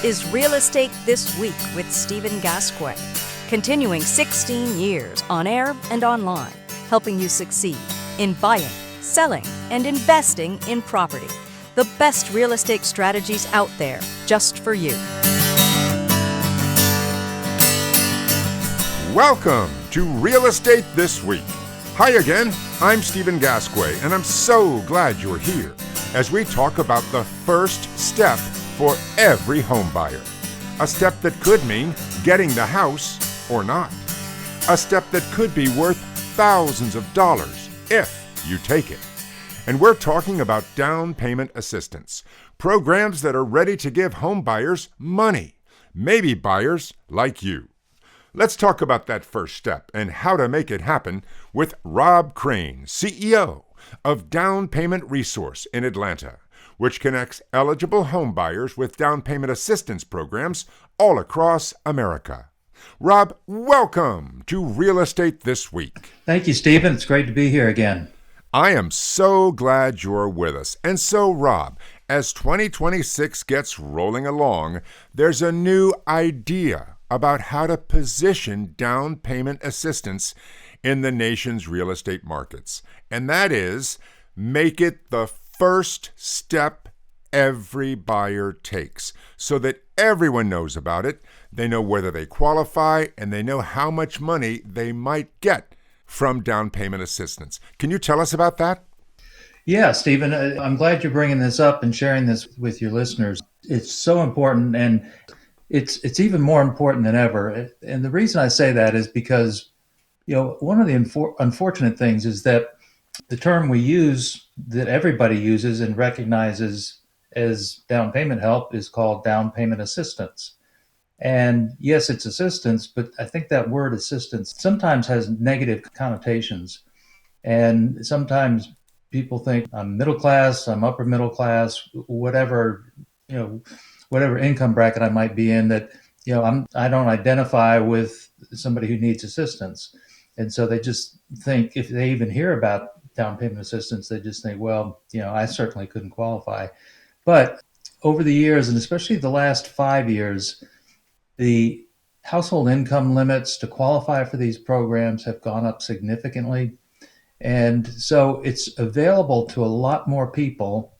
This is Real Estate This Week with Stephen Gasque, continuing 16 years on air and online, helping you succeed in buying, selling, and investing in property. The best real estate strategies out there just for you. Welcome to Real Estate This Week. Hi again, I'm Stephen Gasque, and I'm so glad you're here as we talk about the first step for every home buyer. A step that could mean getting the house or not. A step that could be worth thousands of dollars if you take it. And we're talking about down payment assistance, programs that are ready to give home buyers money, maybe buyers like you. Let's talk about that first step and how to make it happen with Rob Chrane, CEO of Down Payment Resource in Atlanta, which connects eligible home buyers with down payment assistance programs all across America. Rob, welcome to Real Estate This Week. Thank you, Stephen. It's great to be here again. I am so glad you're with us. And so, Rob, as 2026 gets rolling along, there's a new idea about how to position down payment assistance in the nation's real estate markets. And that is, make it the first step every buyer takes so that everyone knows about it, they know whether they qualify, and they know how much money they might get from down payment assistance. Can you tell us about that? Yeah, Stephen, I'm glad you're bringing this up and sharing this with your listeners. It's so important, and it's even more important than ever. And the reason I say that is because, one of the unfortunate things is that the term we use that everybody uses and recognizes as down payment help is called down payment assistance. And yes, it's assistance, but I think that word assistance sometimes has negative connotations. And sometimes people think I'm middle class, I'm upper middle class, whatever income bracket I might be in, that, I don't identify with somebody who needs assistance. And so they just think, if they even hear about down payment assistance, they just think, well, I certainly couldn't qualify. But over the years, and especially the last 5 years, the household income limits to qualify for these programs have gone up significantly. And so it's available to a lot more people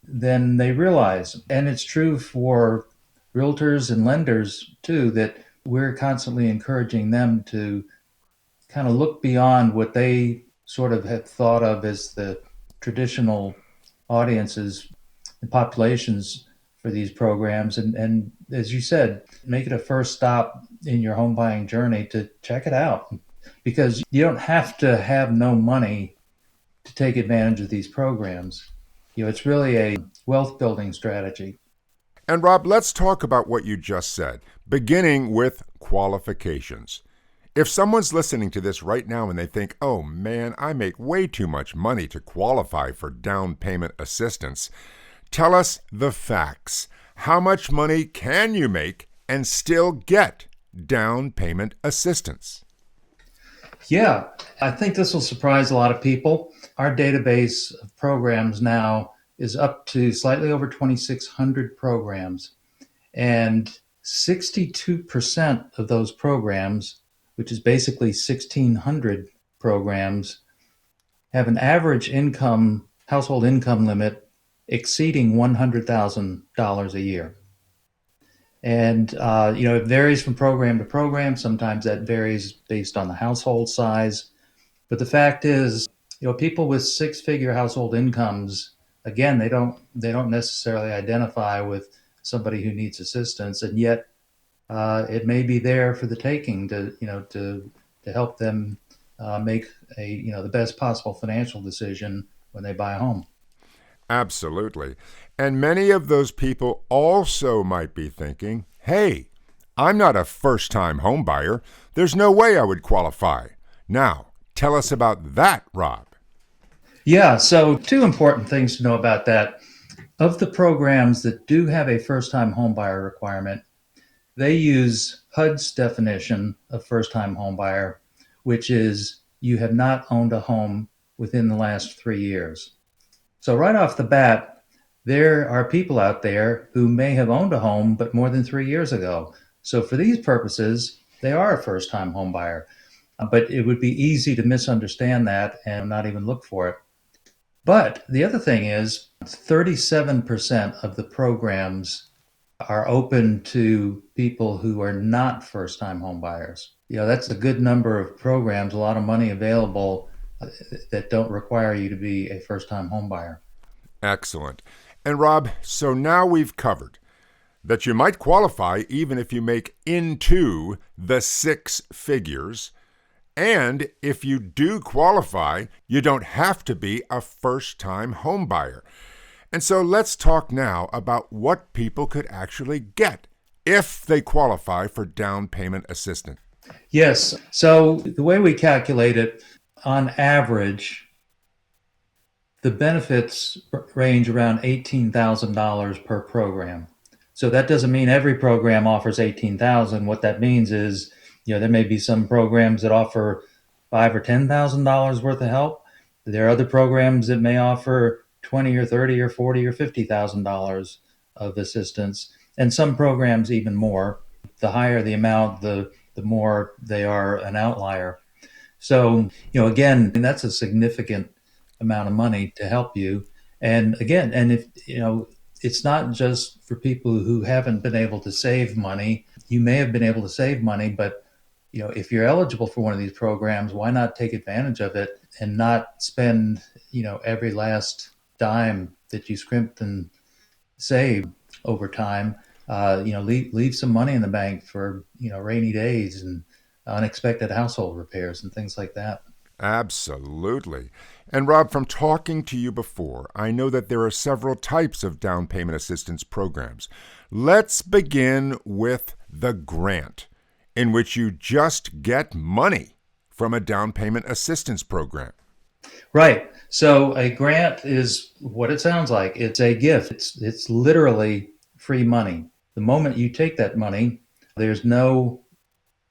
than they realize. And it's true for realtors and lenders too, that we're constantly encouraging them to kind of look beyond what they sort of have thought of as the traditional audiences and populations for these programs. And as you said, make it a first stop in your home buying journey to check it out, because you don't have to have no money to take advantage of these programs. It's really a wealth building strategy. And Rob, let's talk about what you just said, beginning with qualifications. If someone's listening to this right now and they think, oh man, I make way too much money to qualify for down payment assistance, tell us the facts. How much money can you make and still get down payment assistance? Yeah, I think this will surprise a lot of people. Our database of programs now is up to slightly over 2,600 programs, and 62% of those programs, which is basically 1,600 programs, have an average household income limit exceeding $100,000 a year. And, it varies from program to program. Sometimes that varies based on the household size. But the fact is, people with six-figure household incomes, again, they don't necessarily identify with somebody who needs assistance, and yet it may be there for the taking to help them make the best possible financial decision when they buy a home. Absolutely. And many of those people also might be thinking, hey, I'm not a first-time home buyer. There's no way I would qualify. Now, tell us about that, Rob. Yeah, so two important things to know about that. Of the programs that do have a first-time home buyer requirement, they use HUD's definition of first-time home buyer, which is you have not owned a home within the last 3 years. So right off the bat, there are people out there who may have owned a home, but more than 3 years ago. So for these purposes, they are a first-time home buyer. But it would be easy to misunderstand that and not even look for it. But the other thing is 37% of the programs are open to people who are not first-time home buyers. That's a good number of programs, a lot of money available that don't require you to be a first-time home buyer. Excellent. And Rob, so now we've covered that you might qualify even if you make into the six figures. And if you do qualify, you don't have to be a first-time home buyer. And so let's talk now about what people could actually get if they qualify for down payment assistance. Yes. So the way we calculate it, on average, the benefits range around $18,000 per program. So that doesn't mean every program offers $18,000. What that means is, there may be some programs that offer $5,000 or $10,000 worth of help. There are other programs that may offer $20,000 or $30,000 or $40,000 or $50,000 of assistance, and some programs even more. The higher the amount, the more they are an outlier. So, again, that's a significant amount of money to help you. And again, if it's not just for people who haven't been able to save money. You may have been able to save money, but if you're eligible for one of these programs, why not take advantage of it and not spend every last dime that you scrimped and saved over time? Leave some money in the bank for rainy days and unexpected household repairs and things like that. Absolutely. And Rob, from talking to you before, I know that there are several types of down payment assistance programs. Let's begin with the grant, in which you just get money from a down payment assistance program. Right. So a grant is what it sounds like. It's a gift. It's literally free money. The moment you take that money, there's no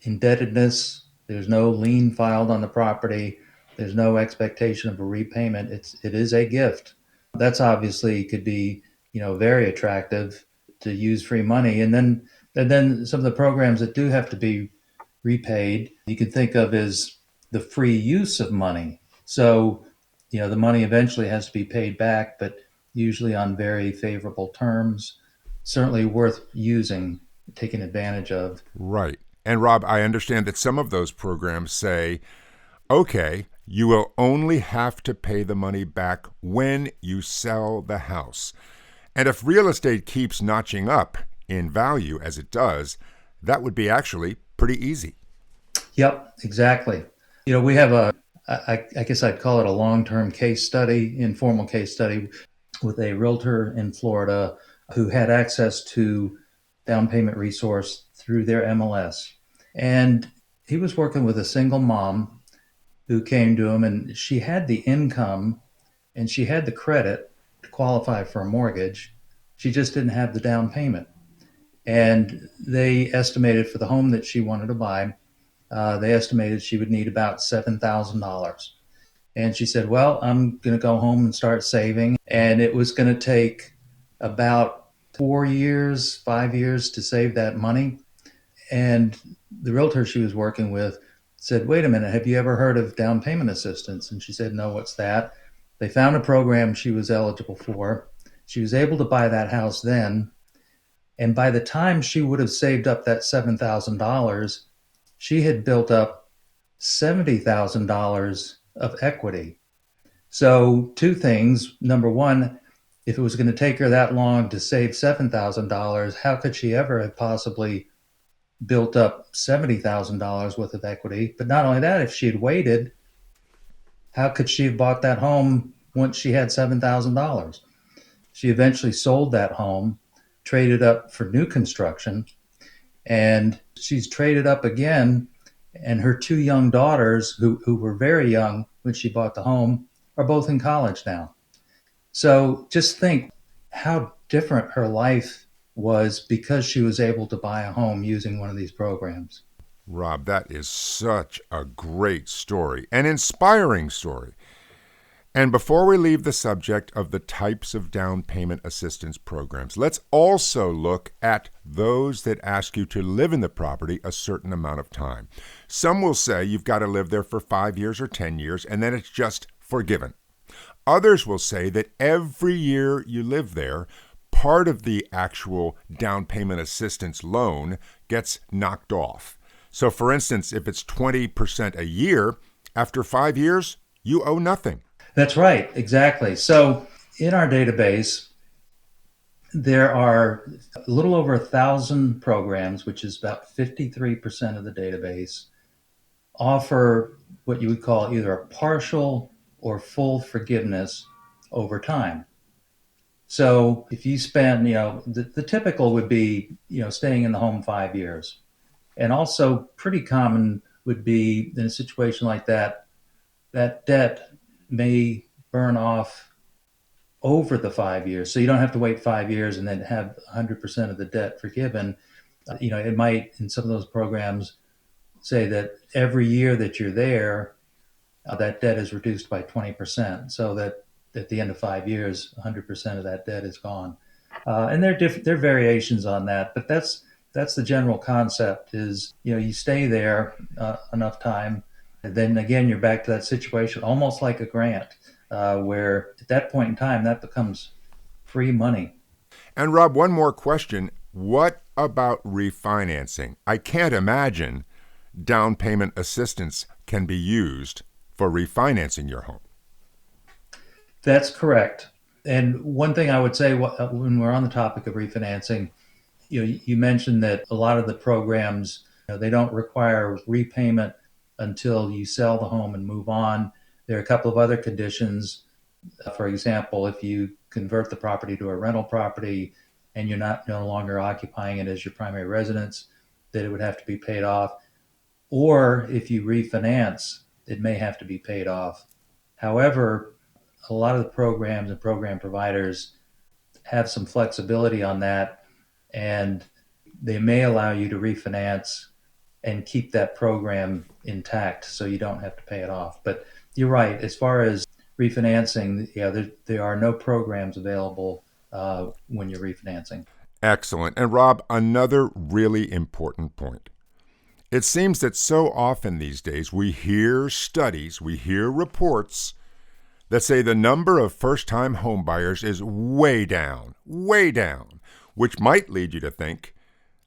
indebtedness, there's no lien filed on the property, there's no expectation of a repayment. It is a gift. That's obviously could be, very attractive to use free money. And then some of the programs that do have to be repaid, you can think of as the free use of money. So, the money eventually has to be paid back, but usually on very favorable terms. Certainly worth using, taking advantage of. Right. And Rob, I understand that some of those programs say, okay, you will only have to pay the money back when you sell the house. And if real estate keeps notching up in value as it does, that would be actually pretty easy. Yep, exactly. We have I guess I'd call it a long-term case study, informal case study, with a realtor in Florida who had access to down payment resource through their MLS. And he was working with a single mom who came to him, and she had the income and she had the credit to qualify for a mortgage. She just didn't have the down payment. And they estimated for the home that she wanted to buy, they estimated she would need about $7,000. And she said, well, I'm going to go home and start saving. And it was going to take about 4 years, 5 years to save that money. And the realtor she was working with said, wait a minute, have you ever heard of down payment assistance? And she said, no, what's that? They found a program she was eligible for. She was able to buy that house then. And by the time she would have saved up that $7,000, she had built up $70,000 of equity. So two things. Number one, if it was going to take her that long to save $7,000, how could she ever have possibly built up $70,000 worth of equity? But not only that, if she had waited, how could she have bought that home once she had $7,000? She eventually sold that home, traded up for new construction, and she's traded up again. And her two young daughters, who were very young when she bought the home, are both in college now. So just think how different her life was because she was able to buy a home using one of these programs. Rob, that is such a great story, an inspiring story. And before we leave the subject of the types of down payment assistance programs, let's also look at those that ask you to live in the property a certain amount of time. Some will say you've got to live there for 5 years or 10 years, and then it's just forgiven. Others will say that every year you live there, part of the actual down payment assistance loan gets knocked off. So for instance, if it's 20% a year, after 5 years, you owe nothing. That's right, exactly. So in our database, there are a little over 1,000 programs, which is about 53% of the database, offer what you would call either a partial or full forgiveness over time. So if you spend, the typical would be, staying in the home 5 years. And also pretty common would be in a situation like that, that debt may burn off over the 5 years. So you don't have to wait 5 years and then have 100% of the debt forgiven. It might, in some of those programs, say that every year that you're there, that debt is reduced by 20%. So that at the end of 5 years, 100% of that debt is gone. And there are variations on that, but that's the general concept is, you stay there enough time, and then again, you're back to that situation, almost like a grant, where at that point in time, that becomes free money. And Rob, one more question. What about refinancing? I can't imagine down payment assistance can be used for refinancing your home. That's correct. And one thing I would say when we're on the topic of refinancing, you mentioned that a lot of the programs, they don't require repayment until you sell the home and move on. There are a couple of other conditions. For example, if you convert the property to a rental property and you're no longer occupying it as your primary residence, that it would have to be paid off. Or if you refinance, it may have to be paid off. However, a lot of the programs and program providers have some flexibility on that, and they may allow you to refinance and keep that program intact so you don't have to pay it off. But you're right, as far as refinancing, there are no programs available when you're refinancing. Excellent. And Rob, another really important point. It seems that so often these days we hear studies, we hear reports that say the number of first-time homebuyers is way down, which might lead you to think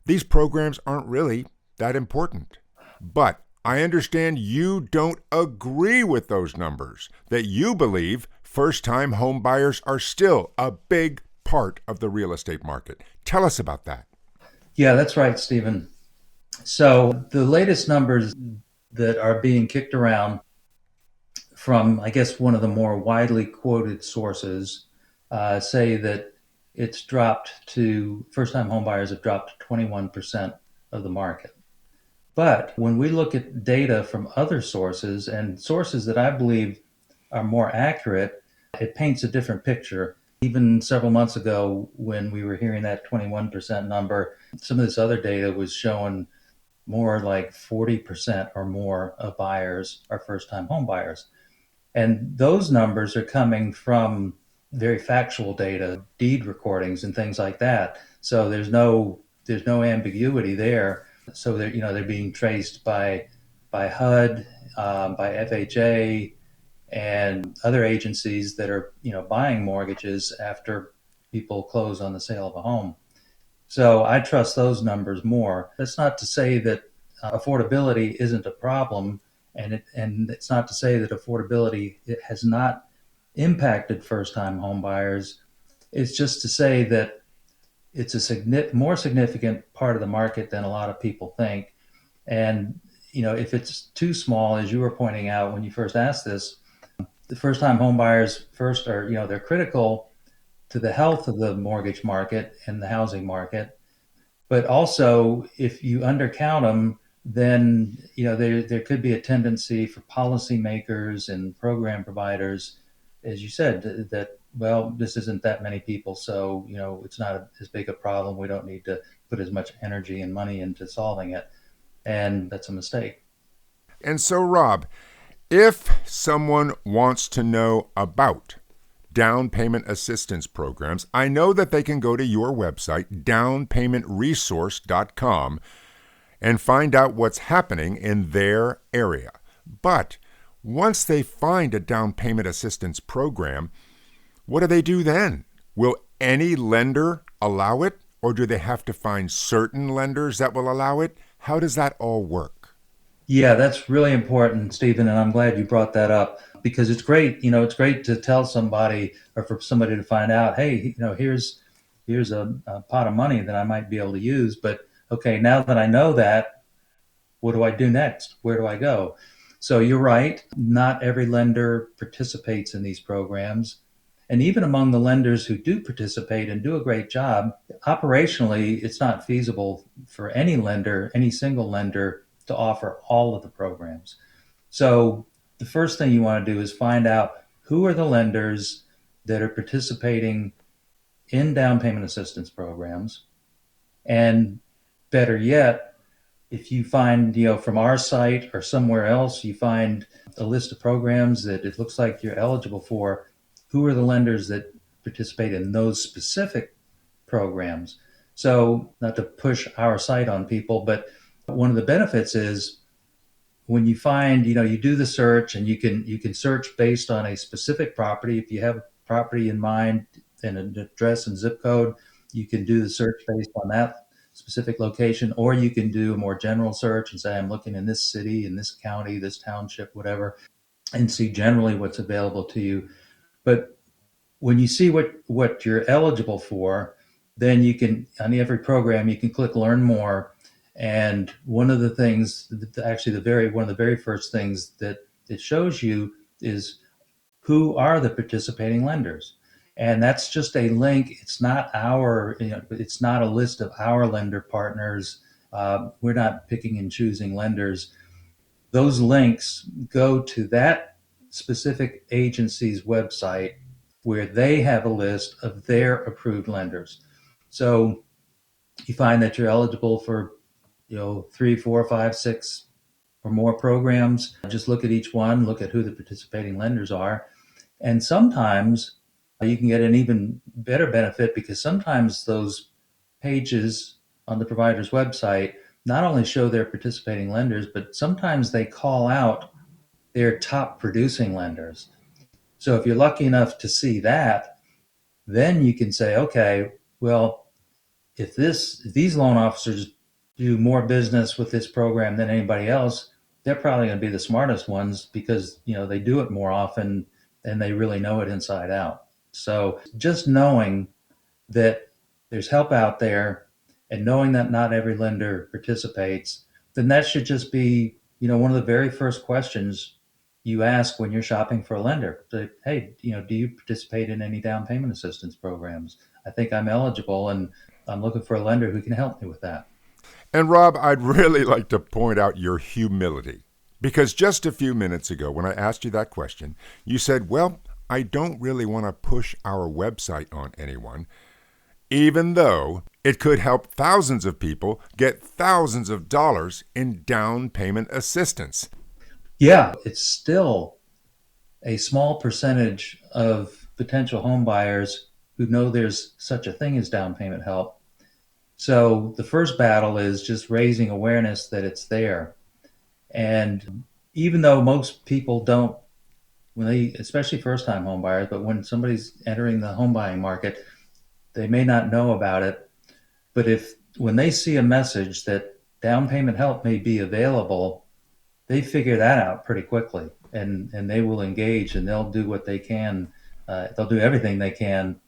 these programs aren't really that important. But I understand you don't agree with those numbers, that you believe first-time homebuyers are still a big part of the real estate market. Tell us about that. Yeah, that's right, Stephen. So the latest numbers that are being kicked around from, I guess, one of the more widely quoted sources say that it's dropped to, first-time homebuyers have dropped to 21% of the market. But when we look at data from other sources and sources that I believe are more accurate, it paints a different picture. Even several months ago, when we were hearing that 21% number, some of this other data was showing more like 40% or more of buyers are first-time home buyers. And those numbers are coming from very factual data, deed recordings and things like that. So there's no ambiguity there. So they're being traced by HUD, by FHA, and other agencies that are buying mortgages after people close on the sale of a home. So I trust those numbers more. That's not to say that affordability isn't a problem, and it's not to say that affordability has not impacted first-time home buyers. It's just to say that it's a more significant part of the market than a lot of people think. And if it's too small, as you were pointing out when you first asked this, the first-time home buyers first are they're critical to the health of the mortgage market and the housing market. But also, if you undercount them, then there could be a tendency for policymakers and program providers, as you said, that this isn't that many people, so it's not as big a problem. We don't need to put as much energy and money into solving it, and that's a mistake. And so, Rob, If someone wants to know about down payment assistance programs, I know that they can go to your website, downpaymentresource.com, and find out what's happening in their area. But once they find a down payment assistance program, what do they do then? Will any lender allow it, or do they have to find certain lenders that will allow it? How does that all work? Yeah, that's really important, Stephen, and I'm glad you brought that up because it's great. It's great to tell somebody or for somebody to find out, hey, here's a pot of money that I might be able to use. But okay, now that I know that, what do I do next? Where do I go? So you're right. Not every lender participates in these programs. And even among the lenders who do participate and do a great job, operationally, it's not feasible for any lender, any single lender, to offer all of the programs. So the first thing you want to do is find out who are the lenders that are participating in down payment assistance programs. And better yet, if you find, from our site or somewhere else, you find a list of programs that it looks like you're eligible for, who are the lenders that participate in those specific programs? So, not to push our site on people, but one of the benefits is when you find, you do the search and you can search based on a specific property. If you have a property in mind and an address and zip code, you can do the search based on that specific location, or you can do a more general search and say, I'm looking in this city, in this county, this township, whatever, and see generally what's available to you. But when you see what you're eligible for, then you can, on every program, you can click learn more. And one of the things, actually one of the very first things that it shows you is who are the participating lenders. And that's just a link. It's not it's not a list of our lender partners. We're not picking and choosing lenders. Those links go to that specific agency's website where they have a list of their approved lenders. So you find that you're eligible for, 3, 4, 5, 6 or more programs. Just look at each one, look at who the participating lenders are. And sometimes you can get an even better benefit because sometimes those pages on the provider's website not only show their participating lenders, but sometimes they call out their top producing lenders. So if you're lucky enough to see that, then you can say, okay, well, if these loan officers do more business with this program than anybody else, they're probably going to be the smartest ones because they do it more often and they really know it inside out. So just knowing that there's help out there and knowing that not every lender participates, then that should just be, one of the very first questions you ask when you're shopping for a lender. Say, hey, do you participate in any down payment assistance programs? I think I'm eligible and I'm looking for a lender who can help me with that. And Rob, I'd really like to point out your humility, because just a few minutes ago when I asked you that question, you said, well, I don't really want to push our website on anyone, even though it could help thousands of people get thousands of dollars in down payment assistance. Yeah, it's still a small percentage of potential home buyers who know there's such a thing as down payment help. So the first battle is just raising awareness that it's there. And even though most people don't, especially first-time home buyers, but when somebody's entering the home buying market, they may not know about it. But when they see a message that down payment help may be available, they figure that out pretty quickly, and they will engage and they'll do what they can. They'll do everything they can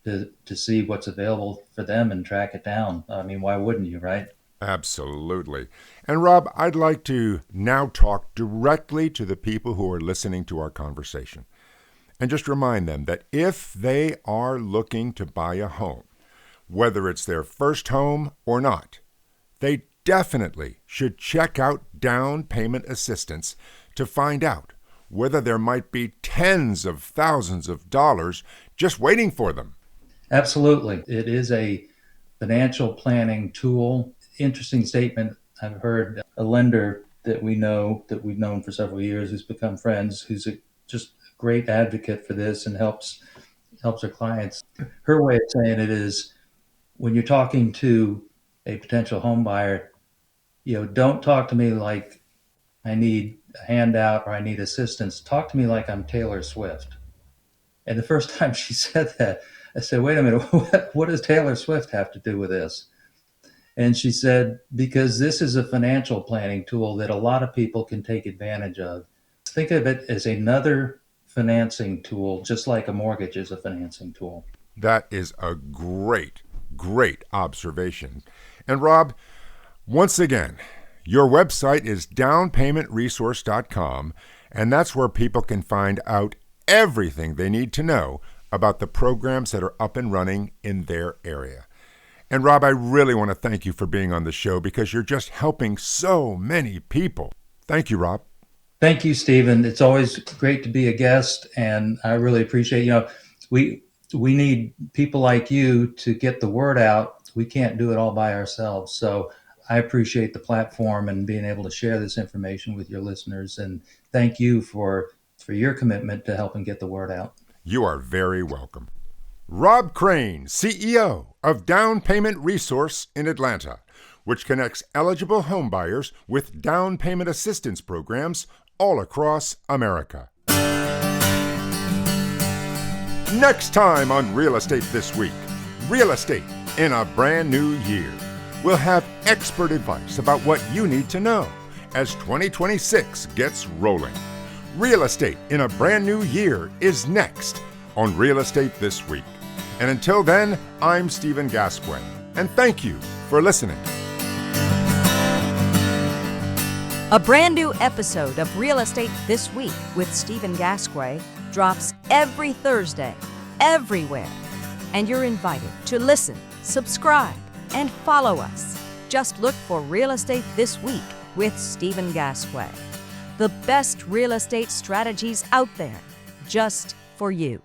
to see what's available for them and track it down. I mean, why wouldn't you, right? Absolutely. And Rob, I'd like to now talk directly to the people who are listening to our conversation and just remind them that if they are looking to buy a home, whether it's their first home or not, they definitely should check out down payment assistance to find out whether there might be tens of thousands of dollars just waiting for them. Absolutely. It is a financial planning tool. Interesting statement. I've heard a lender that we know, that we've known for several years, who's become friends, who's just a great advocate for this and helps her clients. Her way of saying it is, when you're talking to a potential home buyer, don't talk to me like I need a handout or I need assistance. Talk to me like I'm Taylor Swift. And the first time she said that, I said, wait a minute, what does Taylor Swift have to do with this? And she said, because this is a financial planning tool that a lot of people can take advantage of. Think of it as another financing tool, just like a mortgage is a financing tool. That is a great observation. And Rob, once again, your website is downpaymentresource.com, and that's where people can find out everything they need to know about the programs that are up and running in their area. And Rob, I really want to thank you for being on the show because you're just helping so many people. Thank you, Rob. Thank you, Stephen. It's always great to be a guest, and I really appreciate, we need people like you to get the word out. We can't do it all by ourselves. So I appreciate the platform and being able to share this information with your listeners. And thank you for your commitment to helping get the word out. You are very welcome. Rob Chrane, CEO of Down Payment Resource in Atlanta, which connects eligible homebuyers with down payment assistance programs all across America. Next time on Real Estate This Week, real estate in a brand new year. We'll have expert advice about what you need to know as 2026 gets rolling. Real estate in a brand new year is next on Real Estate This Week. And until then, I'm Stephen Gasque, and thank you for listening. A brand new episode of Real Estate This Week with Stephen Gasque drops every Thursday, everywhere. And you're invited to listen, subscribe, and follow us. Just look for Real Estate This Week with Stephen Gasque. The best real estate strategies out there, just for you.